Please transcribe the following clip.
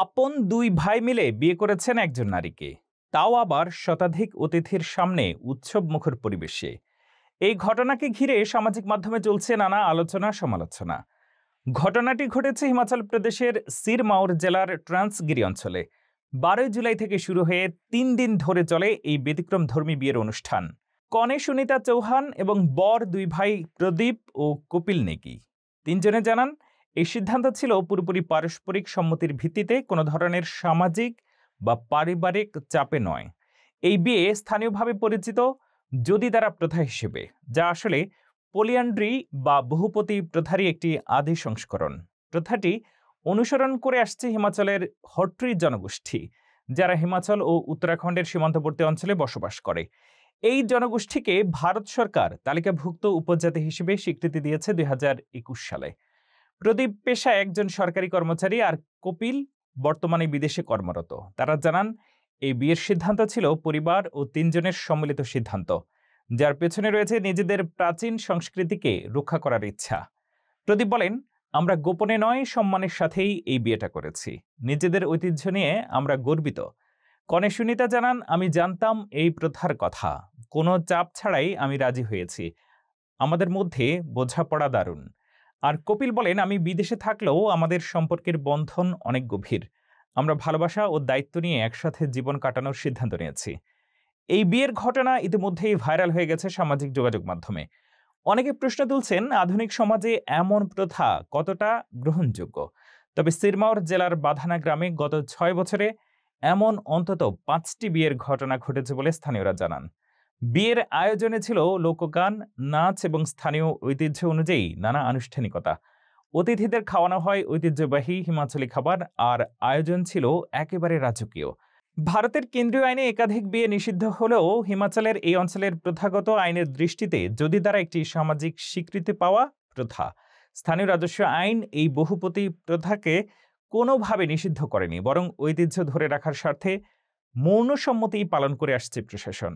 আপন দুই ভাই মিলে বিয়ে করেছেন একজন নারীকে, তাও আবার শতাধিক অতিথির সামনে উৎসবমুখর পরিবেশে। এই ঘটনাকে ঘিরে সামাজিক মাধ্যমে চলছে নানা আলোচনা সমালোচনা। ঘটনাটি ঘটেছে হিমাচল প্রদেশের সিরমাউর জেলার ট্রান্সগিরি অঞ্চলে। 12 জুলাই থেকে শুরু হয়ে 3 দিন ধরে চলে এই ব্যতিক্রমধর্মী বিয়ের অনুষ্ঠান। কনে সুনিতা চৌহান এবং বর দুই ভাই প্রদীপ ও কপিল নেগি। তিনজনে জানান, এই সিদ্ধান্ত ছিল পুরোপুরি পারস্পরিক সম্মতির ভিত্তিতে, কোনো ধরনের সামাজিক বা পারিবারিক চাপে নয়। এই বিয়ে স্থানীয়ভাবে পরিচিত যদি দ্বারা প্রথা হিসেবে, যা আসলে পলিয়ান্ড্রি বা বহুপতি প্রথারই একটি আদি সংস্করণ। প্রথাটি অনুসরণ করে আসছে হিমাচলের হট্রি জনগোষ্ঠী, যারা হিমাচল ও উত্তরাখণ্ডের সীমান্তবর্তী অঞ্চলে বসবাস করে। এই জনগোষ্ঠীকে ভারত সরকার তালিকাভুক্ত উপজাতি হিসেবে স্বীকৃতি দিয়েছে 2021 সালে। প্রদীপ পেশায় একজন সরকারি কর্মচারী, আর কপিল বর্তমানে বিদেশে কর্মরত। তারা জানান, এই বিয়ের সিদ্ধান্ত ছিল পরিবার ও তিনজনের সম্মিলিত সিদ্ধান্ত, যার পেছনে রয়েছে নিজেদের প্রাচীন সংস্কৃতিকে রক্ষা করার ইচ্ছা। প্রদীপ বলেন, আমরা গোপনে নয়, সম্মানের সাথেই এই বিয়েটা করেছি। নিজেদের ঐতিহ্য নিয়ে আমরা গর্বিত। কনে সুনিতা জানান, আমি জানতাম এই প্রথার কথা, কোনো চাপ ছাড়াই আমি রাজি হয়েছি। আমাদের মধ্যে বোঝাপড়া দারুণ। আর কপিল বলেন, আমি বিদেশে থাকলেও আমাদের সম্পর্কের বন্ধন অনেক গভীর। আমরা ভালোবাসা ও দায়িত্ব নিয়ে একসাথে জীবন কাটানোর সিদ্ধান্ত নিয়েছি। এই বিয়ের ঘটনা ইতিমধ্যেই ভাইরাল হয়ে গেছে সামাজিক যোগাযোগ মাধ্যমে। অনেকে প্রশ্ন তুলছেন, আধুনিক সমাজে এমন প্রথা কতটা গ্রহণযোগ্য। তবে সিরমাউর জেলার বাধানা গ্রামে গত 6 বছরে এমন অন্তত 5টি বিয়ের ঘটনা ঘটেছে বলে স্থানীয়রা জানান। বিয়ের আয়োজনে ছিল লোকগান, নাচ এবং স্থানীয় ঐতিহ্য অনুযায়ী নানা আনুষ্ঠানিকতা। অতিথিদের খাওয়ানো হয় ঐতিহ্যবাহী হিমাচলি খাবার, আর আয়োজন ছিল একেবারে রাজকীয়। ভারতের কেন্দ্রীয় আইনে একাধিক বিয়ে নিষিদ্ধ হলেও হিমাচলের এই অঞ্চলের প্রথাগত আইনের দৃষ্টিতে যদি দ্বারা একটি সামাজিক স্বীকৃতি পাওয়া প্রথা। স্থানীয় রাজস্ব আইন এই বহুপতি প্রথাকে কোনোভাবে নিষিদ্ধ করেনি, বরং ঐতিহ্য ধরে রাখার স্বার্থে মৌন সম্মতি পালন করে আসছে প্রশাসন।